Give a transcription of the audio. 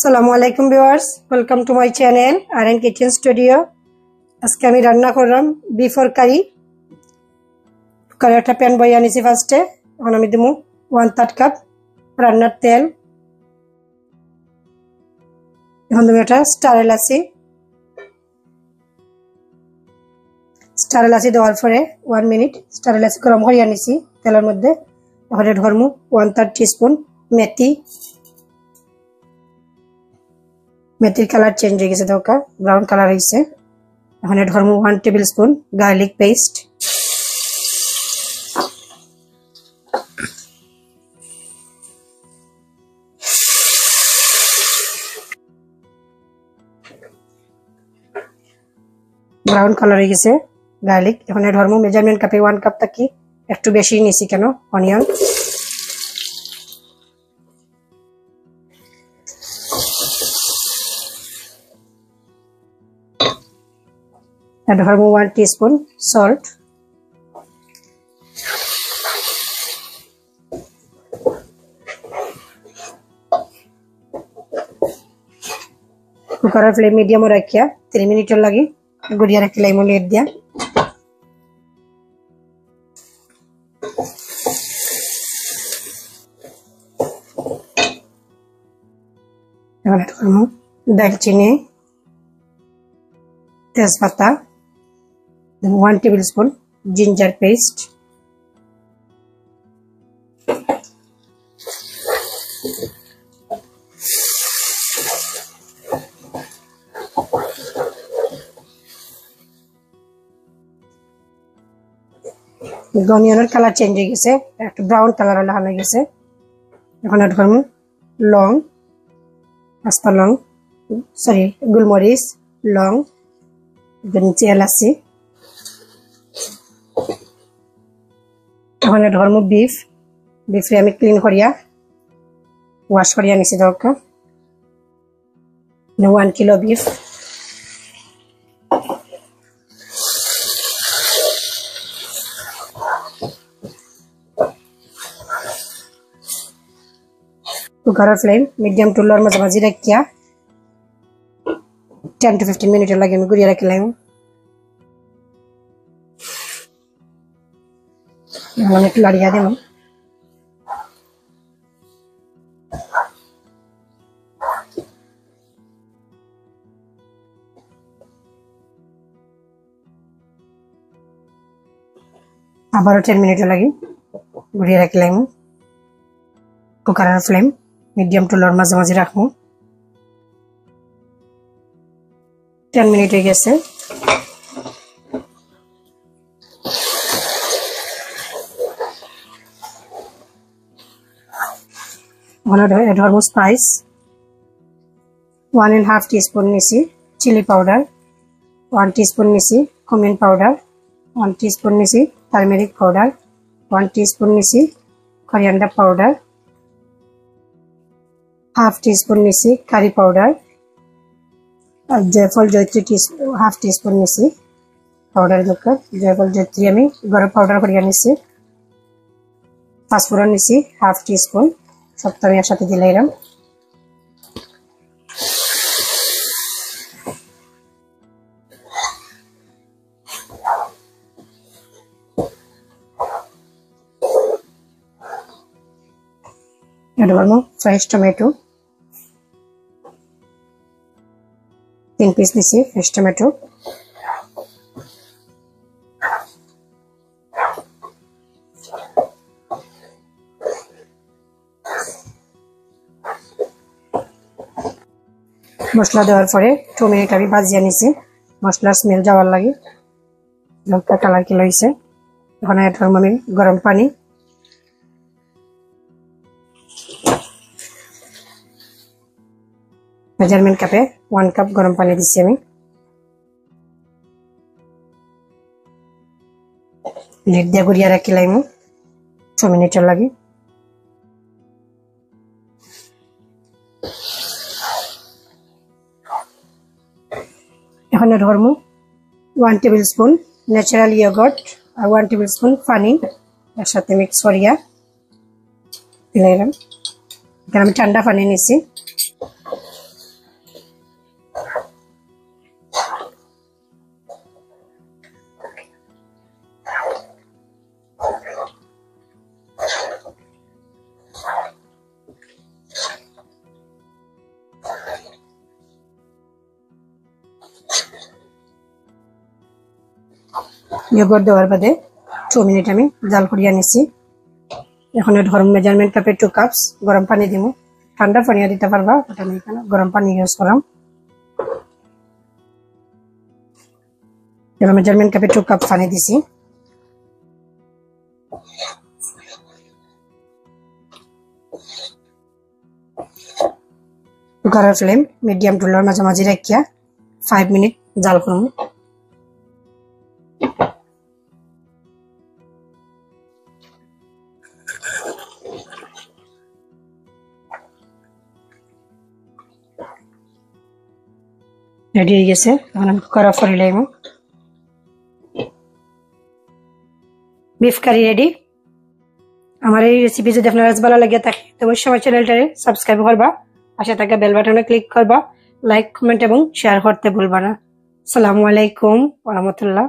আসসালামুয়ালাইকুম viewers, welcome to my channel RN kitchen studio. আজকে আমি রান্না করলাম বিফর কারি। একটা প্যান বইয়ে আনিছি ফার্স্টে। এখন আমি দেবো 1/3 কাপ রান্নার তেল। এখন দেবো এটা স্টার এলাচি দেওয়ার পরে 1 মিনিট স্টার এলাচি গরম করে আনিছি তেলের মধ্যে। এখন ধরমু 1/3 টিস্পুন মেথির কালার চেঞ্জ হয়ে গেছে, দরকার ব্রাউন কালার হয়েছে। এখন ধরমু 1 tablespoon garlic paste, brown colour হয়ে গেছে গার্লিক। এখন ধরমু মেজারমেন্ট কাপে 1 কাপ থাকি একটু বেশি নিয়েছি কেন অনিয়ন। ধরমু 1 টিস্পুন সল্ট, কুকারের ফ্লেম মিডিয়ামে রাখিয়া 3 মিনিটের লাগি গড়িয়া রাখিলাম লেট দিয়া। এবার ধরমু দারচিনি, তেজপাতা, 1 টেবিল স্পুন জিঞ্জার পেস্ট, অনিয়নের কালার চেঞ্জ হয়ে গেছে, একটু ব্রাউন কালার হয়ে গেছে। এখন ধরমু লং, আস্তা লং, সরি গোলমরিচ, লং, নিচে এলাচি। এখন ধরমু বিফে আমি ক্লিন করিয়া ওয়াশ করিয়া নিছি দরকার 1 কিলো বিফ। কুকারের ফ্লেম মিডিয়াম টু লোর মাঝামাঝি রাখিয়া 10 to 15 মিনিটের লাগে আমি ঘুরিয়ে রাখিলাম। এখন একটু লাড়িয়া দেব। আবারও 10 মিনিটের লাগে ঘুরিয়ে রাখিলাম। কুকারের ফ্লেম মিডিয়াম টু লোর মাঝামাঝি রাখবো। 10 মিনিট হয়ে গেছে। ধরবো স্পাইস 1.5 টিস্পুন নিছি চিলি পাউডার, 1 টিস্পুন নিছি কুমিন পাউডার, 1 টিস্পুন নিছি টার্মেরিক পাউডার, 1 টিস্পুন নিছি করিয়ান্ডার পাউডার, হাফ টিস্পুন নিছি কারি পাউডার, আর জয়ফল জয়ত্রী হাফ টিস্পুন নিছি পাউডার দরকার। জয়ফল জয়ত্রী আমি গরম পাউডার করিয়া নিছি। পাঁচফোড়ন নিছি হাফ টিস্পুন, সবটা আমি একসাথে দিলাম। এটা করবো ফ্রেশ টমেটো 3 পিস নিছি ফ্রেশ টমেটো। মশলা দেওয়ার পরে 2 মিনিট আমি ভাজিয়ে নিছি মশলার স্মেল যাওয়ার লাগে। লঙ্কা কালার কি লইছে। এখন ধরবো আমি গরম পানি, মেজারমেন্ট কাপে 1 কাপ গরম পানি দিচ্ছি আমি। লিড দিয়ে ঘুরিয়ে রাখিলাম 2 মিনিটের লাগে। এখন ধরবো 1 টেবিল স্পুন ন্যাচারাল ইয়োগর্ট আর 1 টেবিল স্পুন পানি একসাথে মিক্স করিয়া দিলাম। এখানে আমি ঠান্ডা পানি নিছি। ইয়োগurt দেওয়ার বাদে 2 মিনিট আমি জাল করিয়া নিছি। এখন ধরুন মেজারমেন্ট কাপে 2 কাপস গরম পানি দিব। ঠান্ডা পানিও দিতে পারবা, ওটা আমি এখানে গরম পানি ইউজ করাম। এবার মেজারমেন্ট কাপে 2 কাপ পানি দিছি। কুকারের ফ্লেম মিডিয়াম টু লোর মাঝামাঝি রাখিয়া 5 মিনিট জাল করুন। রেডি হয়ে গেছে। এখন আমি কুকার অফ করে লাইম। Beef curry ready. আমার এই রেসিপি যদি আপনার ভালো লাগে থাকে তো অবশ্যই আমার চ্যানেলটারে সাবস্ক্রাইব করবা, পাশে থাকা বেল বাটনে ক্লিক করবা, লাইক কমেন্ট এবং শেয়ার করতে ভুলবা না। আসসালামু আলাইকুম ওয়া রাহমাতুল্লাহ।